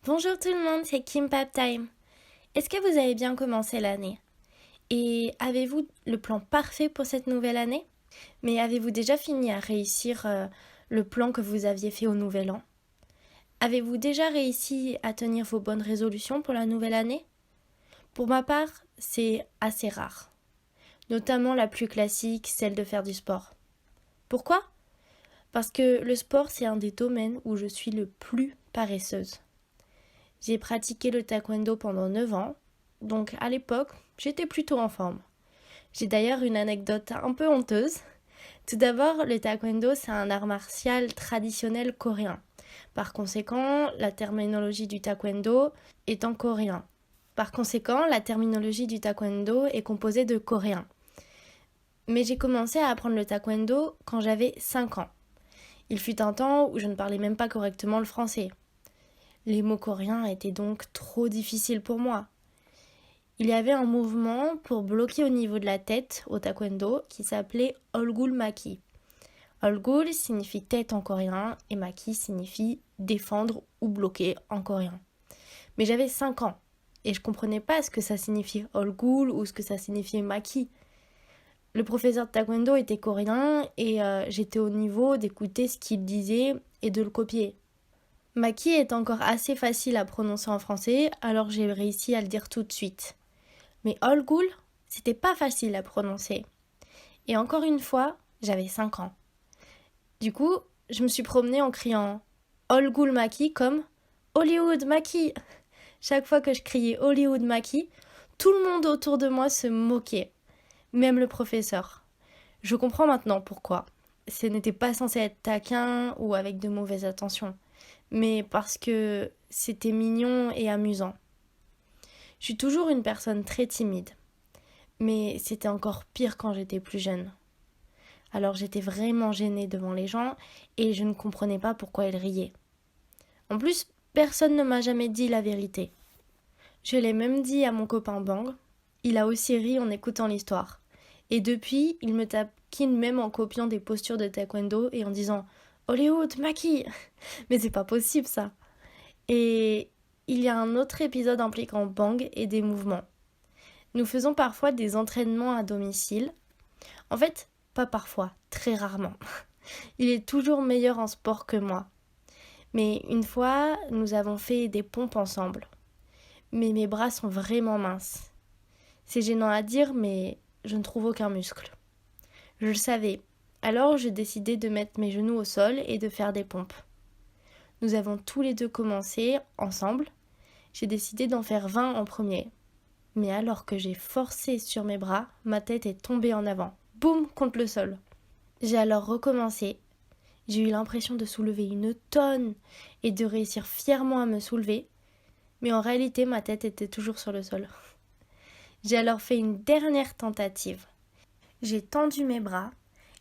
Bonjour tout le monde, c'est Kim Pap Time. Est-ce que vous avez bien commencé l'année? Et avez-vous le plan parfait pour cette nouvelle année? Mais avez-vous déjà fini à réussir le plan que vous aviez fait au nouvel an? Avez-vous déjà réussi à tenir vos bonnes résolutions pour la nouvelle année? Pour ma part, c'est assez rare. Notamment la plus classique, celle de faire du sport. Pourquoi? Parce que le sport, c'est un des domaines où je suis le plus paresseuse. J'ai pratiqué le taekwondo pendant 9 ans, donc à l'époque, j'étais plutôt en forme. J'ai d'ailleurs une anecdote un peu honteuse. Tout d'abord, le taekwondo, c'est un art martial traditionnel coréen. Par conséquent, la terminologie du taekwondo est en coréen. Par conséquent, la terminologie du taekwondo est composée de coréen. Mais j'ai commencé à apprendre le taekwondo quand j'avais 5 ans. Il fut un temps où je ne parlais même pas correctement le français. Les mots coréens étaient donc trop difficiles pour moi. Il y avait un mouvement pour bloquer au niveau de la tête au taekwondo qui s'appelait Olgul Maki. Olgul signifie tête en coréen et Maki signifie défendre ou bloquer en coréen. Mais j'avais 5 ans et je comprenais pas ce que ça signifiait Olgul ou ce que ça signifiait Maki. Le professeur de taekwondo était coréen et j'étais au niveau d'écouter ce qu'il disait et de le copier. Maki est encore assez facile à prononcer en français, alors j'ai réussi à le dire tout de suite. Mais Olgul, c'était pas facile à prononcer. Et encore une fois, j'avais 5 ans. Du coup, je me suis promenée en criant Olgul Maki comme Hollywood Maki. Chaque fois que je criais Hollywood Maki, tout le monde autour de moi se moquait, même le professeur. Je comprends maintenant pourquoi. Ce n'était pas censé être taquin ou avec de mauvaises intentions, mais parce que c'était mignon et amusant. Je suis toujours une personne très timide, mais c'était encore pire quand j'étais plus jeune. Alors j'étais vraiment gênée devant les gens et je ne comprenais pas pourquoi ils riaient. En plus, personne ne m'a jamais dit la vérité. Je l'ai même dit à mon copain Bang. Il a aussi ri en écoutant l'histoire. Et depuis, il me taquine même en copiant des postures de taekwondo et en disant Hollywood, Maki. Mais c'est pas possible ça. Et il y a un autre épisode impliquant Bang et des mouvements. Nous faisons parfois des entraînements à domicile. En fait, pas parfois, très rarement. Il est toujours meilleur en sport que moi. Mais une fois, nous avons fait des pompes ensemble. Mais mes bras sont vraiment minces. C'est gênant à dire, mais je ne trouve aucun muscle. Je le savais. Alors j'ai décidé de mettre mes genoux au sol et de faire des pompes. Nous avons tous les deux commencé ensemble. J'ai décidé d'en faire 20 en premier. Mais alors que j'ai forcé sur mes bras, ma tête est tombée en avant. Boum contre le sol. J'ai alors recommencé. J'ai eu l'impression de soulever une tonne et de réussir fièrement à me soulever. Mais en réalité, ma tête était toujours sur le sol. J'ai alors fait une dernière tentative. J'ai tendu mes bras,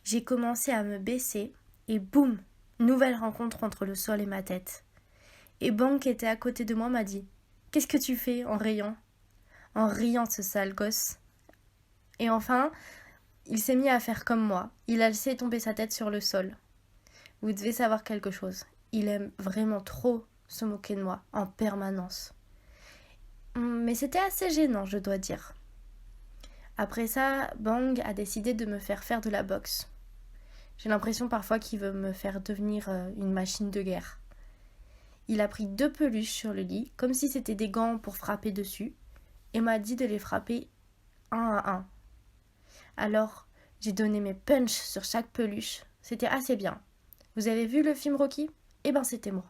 j'ai commencé à me baisser et boum, nouvelle rencontre entre le sol et ma tête. Et Bang qui était à côté de moi m'a dit « Qu'est-ce que tu fais en riant ?» En riant ce sale gosse. Et enfin, il s'est mis à faire comme moi. Il a laissé tomber sa tête sur le sol. Vous devez savoir quelque chose. Il aime vraiment trop se moquer de moi en permanence. Mais c'était assez gênant, je dois dire. Après ça, Bang a décidé de me faire de la boxe. J'ai l'impression parfois qu'il veut me faire devenir une machine de guerre. Il a pris 2 peluches sur le lit, comme si c'était des gants pour frapper dessus, et m'a dit de les frapper un à un. Alors, j'ai donné mes punchs sur chaque peluche. C'était assez bien. Vous avez vu le film Rocky? Eh ben, c'était moi.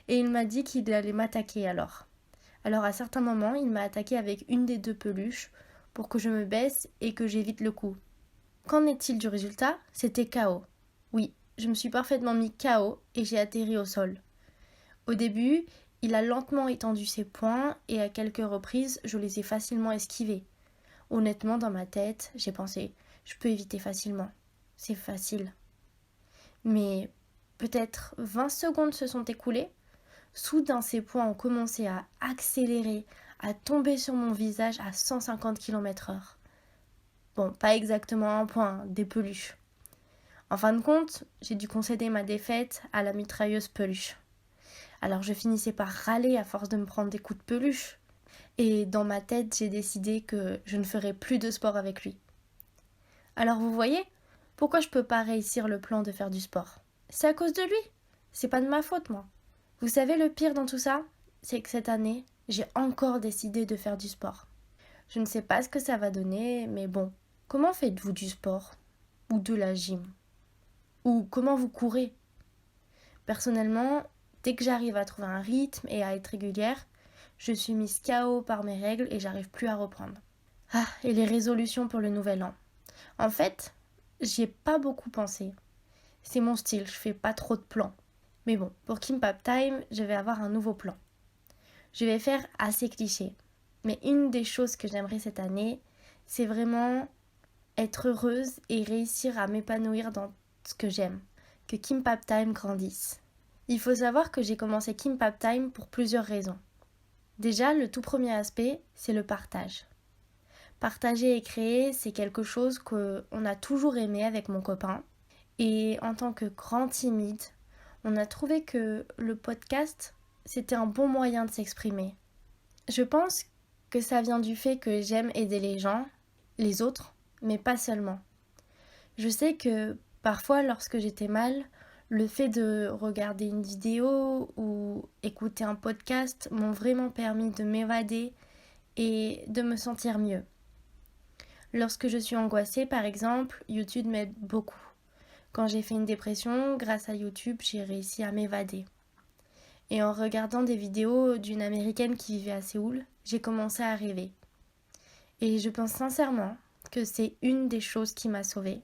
Et il m'a dit qu'il allait m'attaquer alors. Alors, à certains moments, il m'a attaqué avec une des 2 peluches pour que je me baisse et que j'évite le coup. Qu'en est-il du résultat? C'était KO. Oui, je me suis parfaitement mis KO et j'ai atterri au sol. Au début, il a lentement étendu ses poings et à quelques reprises, je les ai facilement esquivés. Honnêtement, dans ma tête, j'ai pensé, je peux éviter facilement. C'est facile. Mais peut-être 20 secondes se sont écoulées. Soudain, ses poings ont commencé à accélérer, à tomber sur mon visage à 150 km/h. Bon, pas exactement un point, des peluches. En fin de compte, j'ai dû concéder ma défaite à la mitrailleuse peluche. Alors je finissais par râler à force de me prendre des coups de peluche. Et dans ma tête, j'ai décidé que je ne ferais plus de sport avec lui. Alors vous voyez, pourquoi je peux pas réussir le plan de faire du sport? C'est à cause de lui. C'est pas de ma faute, moi. Vous savez le pire dans tout ça? C'est que cette année, j'ai encore décidé de faire du sport. Je ne sais pas ce que ça va donner, mais bon. Comment faites-vous du sport? Ou de la gym? Ou comment vous courez? Personnellement, dès que j'arrive à trouver un rythme et à être régulière, je suis mise KO par mes règles et j'arrive plus à reprendre. Ah, et les résolutions pour le nouvel an. En fait, j'y ai pas beaucoup pensé. C'est mon style, je fais pas trop de plans. Mais bon, pour Kimbap Time, je vais avoir un nouveau plan. Je vais faire assez cliché. Mais une des choses que j'aimerais cette année, c'est vraiment être heureuse et réussir à m'épanouir dans ce que j'aime. Que Kimbap Time grandisse. Il faut savoir que j'ai commencé Kimbap Time pour plusieurs raisons. Déjà, le tout premier aspect, c'est le partage. Partager et créer, c'est quelque chose qu'on a toujours aimé avec mon copain. Et en tant que grand timide, on a trouvé que le podcast, c'était un bon moyen de s'exprimer. Je pense que ça vient du fait que j'aime aider les gens, les autres, mais pas seulement. Je sais que parfois, lorsque j'étais mal, le fait de regarder une vidéo ou écouter un podcast m'ont vraiment permis de m'évader et de me sentir mieux. Lorsque je suis angoissée, par exemple, YouTube m'aide beaucoup. Quand j'ai fait une dépression, grâce à YouTube, j'ai réussi à m'évader. Et en regardant des vidéos d'une Américaine qui vivait à Séoul, j'ai commencé à rêver. Et je pense sincèrement que c'est une des choses qui m'a sauvée.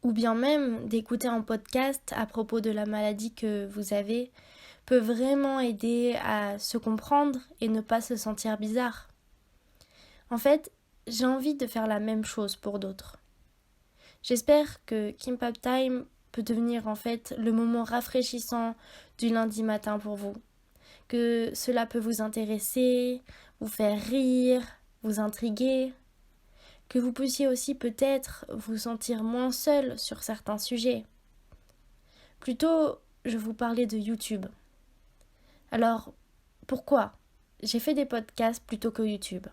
Ou bien même d'écouter un podcast à propos de la maladie que vous avez peut vraiment aider à se comprendre et ne pas se sentir bizarre. En fait, j'ai envie de faire la même chose pour d'autres. J'espère que Kimbap Time peut devenir en fait le moment rafraîchissant du lundi matin pour vous. Que cela peut vous intéresser, vous faire rire, vous intriguer. Que vous puissiez aussi peut-être vous sentir moins seul sur certains sujets. Plutôt, je vous parlais de YouTube. Alors, pourquoi j'ai fait des podcasts plutôt que YouTube?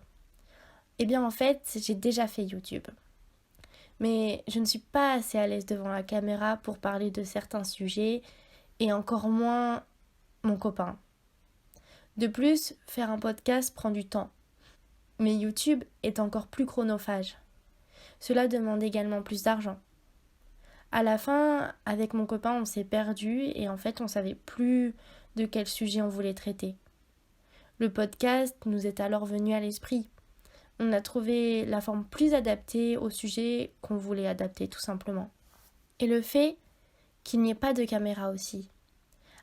Eh bien en fait, j'ai déjà fait YouTube. Mais je ne suis pas assez à l'aise devant la caméra pour parler de certains sujets et encore moins mon copain. De plus, faire un podcast prend du temps. Mais YouTube est encore plus chronophage. Cela demande également plus d'argent. À la fin, avec mon copain, on s'est perdu et en fait, on savait plus de quel sujet on voulait traiter. Le podcast nous est alors venu à l'esprit. On a trouvé la forme plus adaptée au sujet qu'on voulait adapter tout simplement. Et le fait qu'il n'y ait pas de caméra aussi.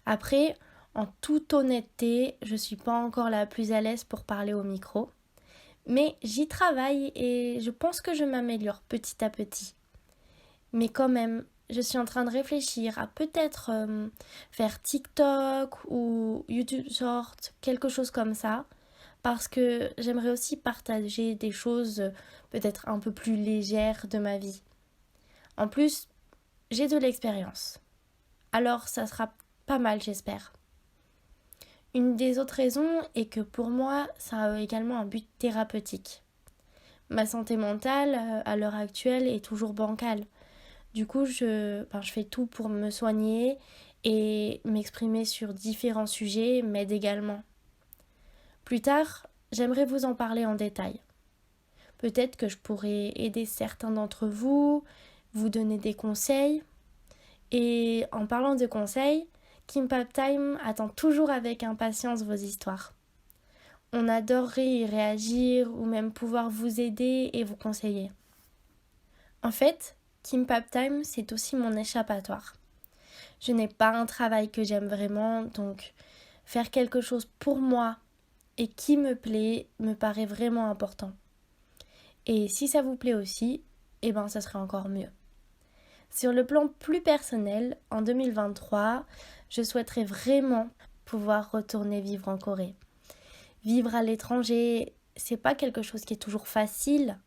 Après, en toute honnêteté, je suis pas encore la plus à l'aise pour parler au micro. Mais j'y travaille et je pense que je m'améliore petit à petit. Mais quand même, je suis en train de réfléchir à peut-être faire TikTok ou YouTube Short, quelque chose comme ça. Parce que j'aimerais aussi partager des choses peut-être un peu plus légères de ma vie. En plus, j'ai de l'expérience. Alors ça sera pas mal, j'espère. Une des autres raisons est que pour moi, ça a également un but thérapeutique. Ma santé mentale, à l'heure actuelle, est toujours bancale. Du coup, je fais tout pour me soigner et m'exprimer sur différents sujets m'aide également. Plus tard, j'aimerais vous en parler en détail. Peut-être que je pourrais aider certains d'entre vous, vous donner des conseils. Et en parlant de conseils, Kimbap Time attend toujours avec impatience vos histoires. On adorerait y réagir ou même pouvoir vous aider et vous conseiller. En fait, Kimbap Time, c'est aussi mon échappatoire. Je n'ai pas un travail que j'aime vraiment, donc faire quelque chose pour moi et qui me plaît me paraît vraiment important. Et si ça vous plaît aussi, eh ben ça serait encore mieux. Sur le plan plus personnel, en 2023, je souhaiterais vraiment pouvoir retourner vivre en Corée. Vivre à l'étranger, c'est pas quelque chose qui est toujours facile,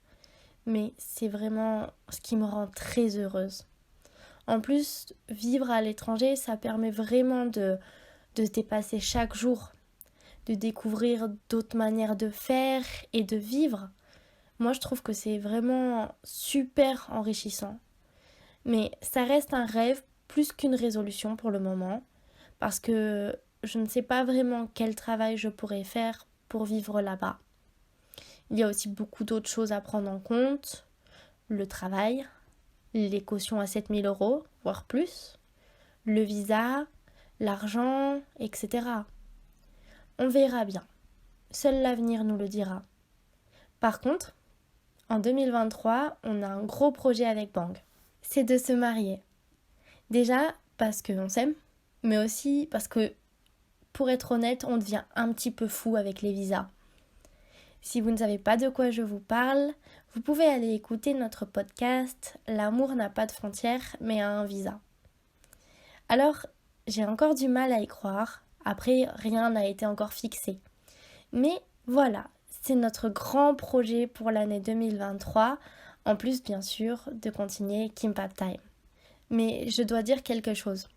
mais c'est vraiment ce qui me rend très heureuse. En plus, vivre à l'étranger, ça permet vraiment de de se dépasser chaque jour, de découvrir d'autres manières de faire et de vivre. Moi, je trouve que c'est vraiment super enrichissant. Mais ça reste un rêve plus qu'une résolution pour le moment, parce que je ne sais pas vraiment quel travail je pourrais faire pour vivre là-bas. Il y a aussi beaucoup d'autres choses à prendre en compte, le travail, les cautions à 7 000 €, voire plus, le visa, l'argent, etc. On verra bien. Seul l'avenir nous le dira. Par contre, en 2023, on a un gros projet avec Bang. C'est de se marier. Déjà parce qu'on s'aime, mais aussi parce que, pour être honnête, on devient un petit peu fou avec les visas. Si vous ne savez pas de quoi je vous parle, vous pouvez aller écouter notre podcast « L'amour n'a pas de frontières, mais a un visa ». Alors, j'ai encore du mal à y croire. Après, rien n'a été encore fixé. Mais voilà, c'est notre grand projet pour l'année 2023, en plus bien sûr de continuer Kimbap Time. Mais je dois dire quelque chose.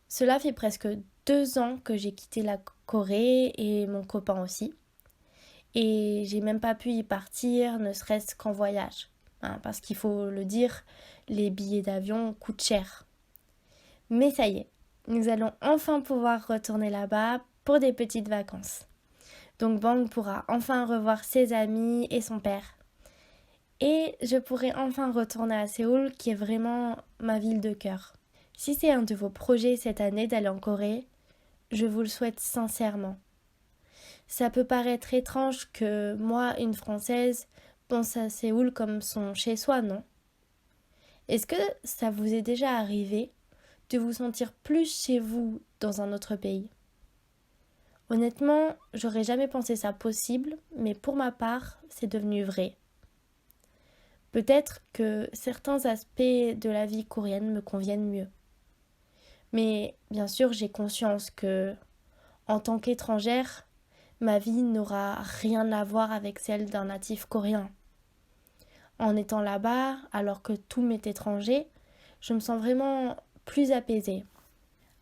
Cela fait presque 2 ans que j'ai quitté la Corée et mon copain aussi. Et j'ai même pas pu y partir, ne serait-ce qu'en voyage. Parce qu'il faut le dire, les billets d'avion coûtent cher. Mais ça y est, nous allons enfin pouvoir retourner là-bas pour des petites vacances. Donc Bang pourra enfin revoir ses amis et son père. Et je pourrai enfin retourner à Séoul, qui est vraiment ma ville de cœur. Si c'est un de vos projets cette année d'aller en Corée, je vous le souhaite sincèrement. Ça peut paraître étrange que moi, une Française, pense à Séoul comme son chez-soi, non? Est-ce que ça vous est déjà arrivé de vous sentir plus chez vous dans un autre pays? Honnêtement, j'aurais jamais pensé ça possible, mais pour ma part, c'est devenu vrai. Peut-être que certains aspects de la vie coréenne me conviennent mieux. Mais bien sûr, j'ai conscience que, en tant qu'étrangère, ma vie n'aura rien à voir avec celle d'un natif coréen. En étant là-bas, alors que tout m'est étranger, je me sens vraiment plus apaisée.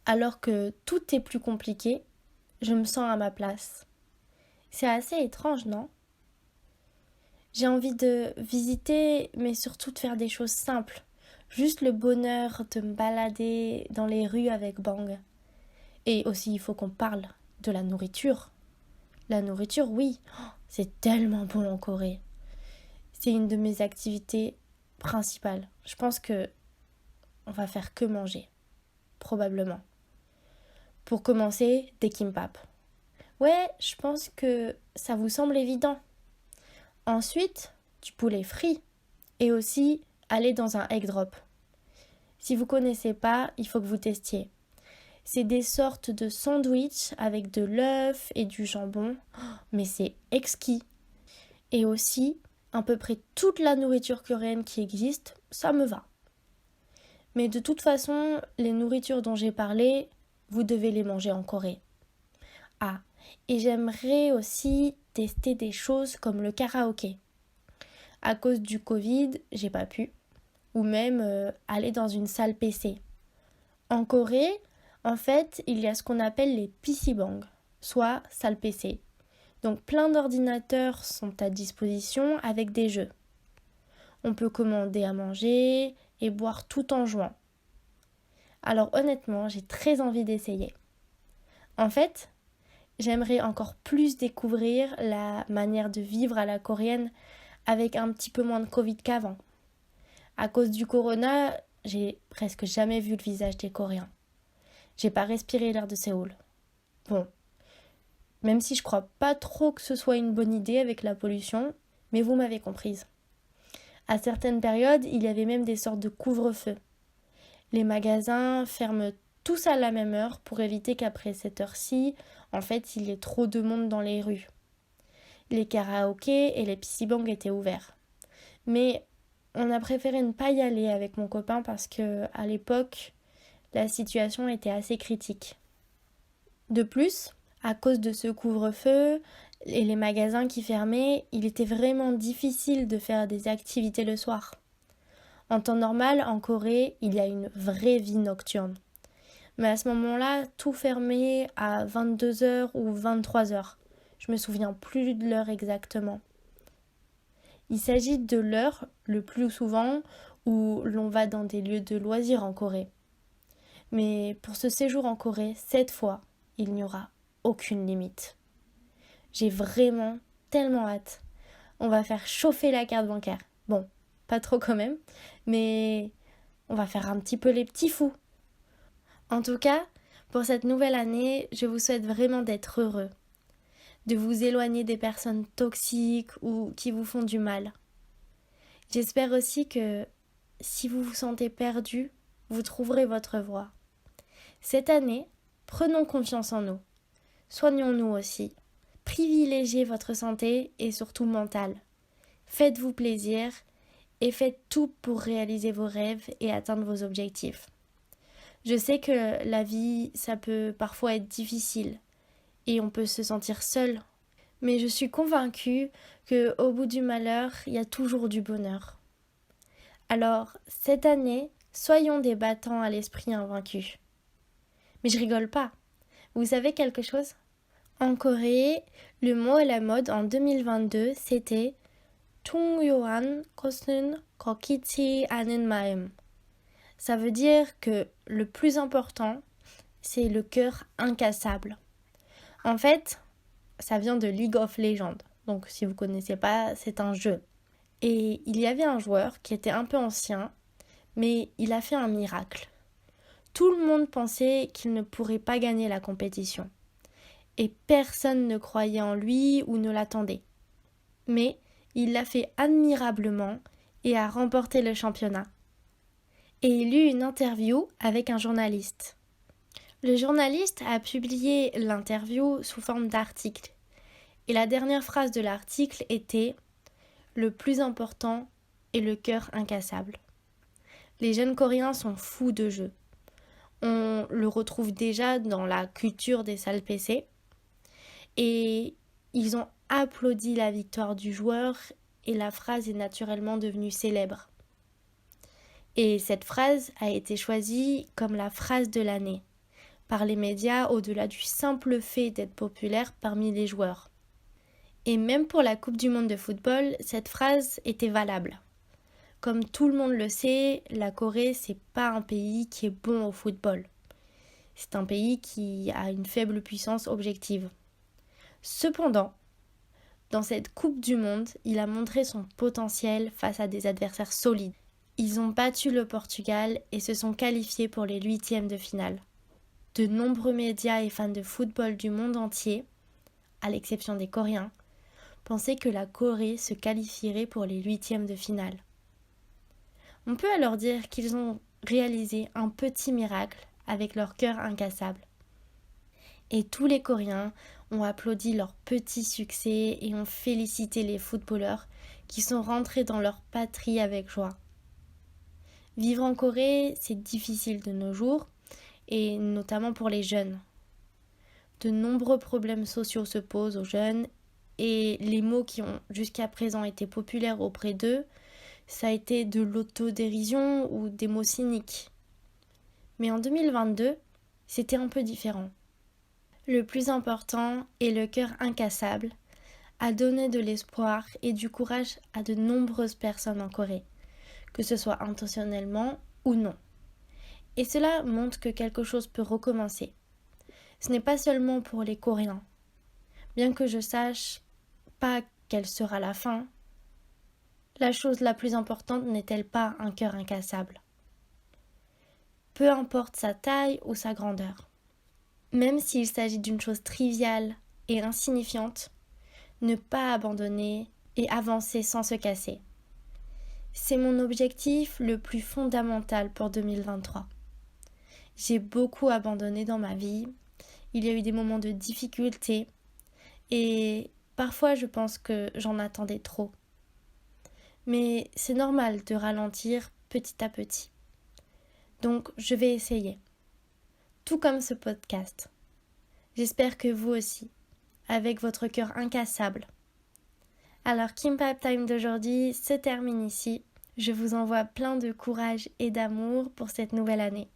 Alors que tout est plus compliqué, je me sens à ma place. C'est assez étrange, non? J'ai envie de visiter, mais surtout de faire des choses simples. Juste le bonheur de me balader dans les rues avec Bang. Et aussi, il faut qu'on parle de la nourriture. La nourriture, oui, c'est tellement bon en Corée. C'est une de mes activités principales. Je pense que on va faire que manger, probablement. Pour commencer, des kimbap. Ouais, je pense que ça vous semble évident. Ensuite, du poulet frit et aussi aller dans un egg drop. Si vous connaissez pas, il faut que vous testiez. C'est des sortes de sandwichs avec de l'œuf et du jambon, mais c'est exquis. Et aussi, à peu près toute la nourriture coréenne qui existe, ça me va. Mais de toute façon, les nourritures dont j'ai parlé, vous devez les manger en Corée. Ah, et j'aimerais aussi tester des choses comme le karaoké. À cause du Covid, j'ai pas pu. Ou même aller dans une salle PC. En Corée, en fait, il y a ce qu'on appelle les PC Bang, soit salle PC. Donc plein d'ordinateurs sont à disposition avec des jeux. On peut commander à manger et boire tout en jouant. Alors honnêtement, j'ai très envie d'essayer. En fait, j'aimerais encore plus découvrir la manière de vivre à la coréenne avec un petit peu moins de Covid qu'avant. À cause du corona, j'ai presque jamais vu le visage des Coréens. J'ai pas respiré l'air de Séoul. Bon, même si je crois pas trop que ce soit une bonne idée avec la pollution, mais vous m'avez comprise. À certaines périodes, il y avait même des sortes de couvre-feu. Les magasins ferment tous à la même heure pour éviter qu'après cette heure-ci, en fait, il y ait trop de monde dans les rues. Les karaokés et les PC-bangs étaient ouverts. Mais on a préféré ne pas y aller avec mon copain parce que, à l'époque, la situation était assez critique. De plus, à cause de ce couvre-feu et les magasins qui fermaient, il était vraiment difficile de faire des activités le soir. En temps normal, en Corée, il y a une vraie vie nocturne. Mais à ce moment-là, tout fermait à 22h ou 23h. Je me souviens plus de l'heure exactement. Il s'agit de l'heure, le plus souvent, où l'on va dans des lieux de loisirs en Corée. Mais pour ce séjour en Corée, cette fois, il n'y aura aucune limite. J'ai vraiment tellement hâte. On va faire chauffer la carte bancaire. Bon, pas trop quand même, mais on va faire un petit peu les petits fous. En tout cas, pour cette nouvelle année, je vous souhaite vraiment d'être heureux, de vous éloigner des personnes toxiques ou qui vous font du mal. J'espère aussi que si vous vous sentez perdu, vous trouverez votre voie. Cette année, prenons confiance en nous. Soignons-nous aussi. Privilégiez votre santé et surtout mentale. Faites-vous plaisir et faites tout pour réaliser vos rêves et atteindre vos objectifs. Je sais que la vie, ça peut parfois être difficile et on peut se sentir seul, mais je suis convaincue qu'au bout du malheur, il y a toujours du bonheur. Alors, cette année, soyons des battants à l'esprit invaincu. Mais je rigole pas. Vous savez quelque chose ? En Corée, le mot à la mode en 2022, c'était 중요한 것은 거기지 않은 마음. Ça veut dire que le plus important, c'est le cœur incassable. En fait, ça vient de League of Legends. Donc si vous ne connaissez pas, c'est un jeu. Et il y avait un joueur qui était un peu ancien, mais il a fait un miracle. Tout le monde pensait qu'il ne pourrait pas gagner la compétition. Et personne ne croyait en lui ou ne l'attendait. Mais il l'a fait admirablement et a remporté le championnat. Et il eut une interview avec un journaliste. Le journaliste a publié l'interview sous forme d'article. Et la dernière phrase de l'article était « Le plus important est le cœur incassable ». Les jeunes Coréens sont fous de jeu. On le retrouve déjà dans la culture des salles PC. Et ils ont applaudi la victoire du joueur et la phrase est naturellement devenue célèbre. Et cette phrase a été choisie comme la phrase de l'année par les médias au-delà du simple fait d'être populaire parmi les joueurs. Et même pour la Coupe du Monde de football, cette phrase était valable. Comme tout le monde le sait, la Corée, c'est pas un pays qui est bon au football. C'est un pays qui a une faible puissance objective. Cependant, dans cette Coupe du Monde, il a montré son potentiel face à des adversaires solides. Ils ont battu le Portugal et se sont qualifiés pour les 8e de finale. De nombreux médias et fans de football du monde entier, à l'exception des Coréens, pensaient que la Corée se qualifierait pour les 8e de finale. On peut alors dire qu'ils ont réalisé un petit miracle avec leur cœur incassable. Et tous les Coréens ont applaudi leur petit succès et ont félicité les footballeurs qui sont rentrés dans leur patrie avec joie. Vivre en Corée, c'est difficile de nos jours, et notamment pour les jeunes. De nombreux problèmes sociaux se posent aux jeunes, et les mots qui ont jusqu'à présent été populaires auprès d'eux, ça a été de l'autodérision ou des mots cyniques. Mais en 2022, c'était un peu différent. Le plus important est le cœur incassable, à donner de l'espoir et du courage à de nombreuses personnes en Corée, que ce soit intentionnellement ou non. Et cela montre que quelque chose peut recommencer. Ce n'est pas seulement pour les Coréens. Bien que je sache pas quelle sera la fin, la chose la plus importante n'est-elle pas un cœur incassable? Peu importe sa taille ou sa grandeur. Même s'il s'agit d'une chose triviale et insignifiante, ne pas abandonner et avancer sans se casser. C'est mon objectif le plus fondamental pour 2023. J'ai beaucoup abandonné dans ma vie, il y a eu des moments de difficulté et parfois je pense que j'en attendais trop. Mais c'est normal de ralentir petit à petit. Donc je vais essayer. Tout comme ce podcast. J'espère que vous aussi, avec votre cœur incassable. Alors Kimbap Time d'aujourd'hui se termine ici. Je vous envoie plein de courage et d'amour pour cette nouvelle année.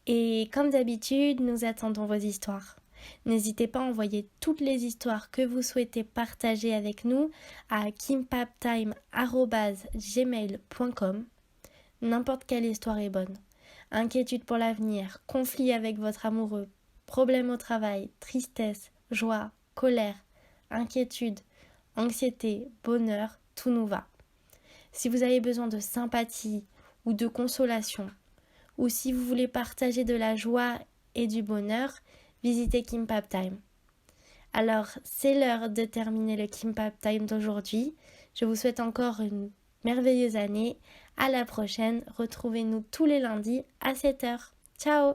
Et comme d'habitude, nous attendons vos histoires. N'hésitez pas à envoyer toutes les histoires que vous souhaitez partager avec nous à kimpaptime@gmail.com. N'importe quelle histoire est bonne. Inquiétude pour l'avenir, conflit avec votre amoureux, problème au travail, tristesse, joie, colère, inquiétude, anxiété, bonheur, tout nous va. Si vous avez besoin de sympathie ou de consolation, ou si vous voulez partager de la joie et du bonheur, visitez Kimpap Time. Alors, c'est l'heure de terminer le Kimpap Time d'aujourd'hui. Je vous souhaite encore une merveilleuse année. À la prochaine. Retrouvez-nous tous les lundis à 7h. Ciao!